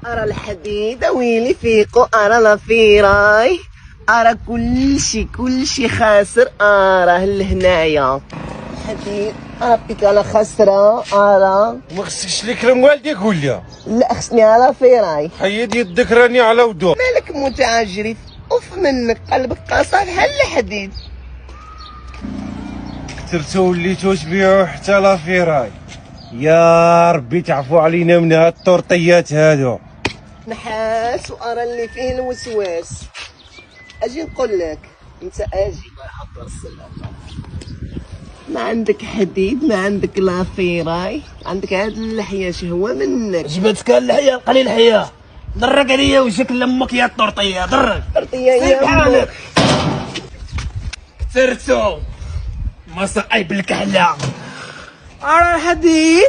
أرى الحديد ويلي فيقو أرى لافيراي أرى كلشي خاسر أراه لهنايا الحديد أرى بيك على خسرة أرى ما خصكش الكرم والديك ولا لا خصني على فيراي حيد يدك راني على وضوء مالك متعجرف أوف منك قلبك قاصر بحال الحديد كثرتو وليتو تبيعو حتى لافيراي يا ربي تعفو علينا من هاد الطورطيات هادو نحاس وأرى اللي فيه الوسواس أجي نقول لك أنت أجي الله يحضر السلامة ما عندك حديد ما عندك لافيراي عندك هاد اللحية شهوة منك جبتك اللحية قليل الحياة درك عليا وجهك لامك يا الطرطية درك طرطية يا حالك كثرتو ما صايب الكحلة أرى الحديد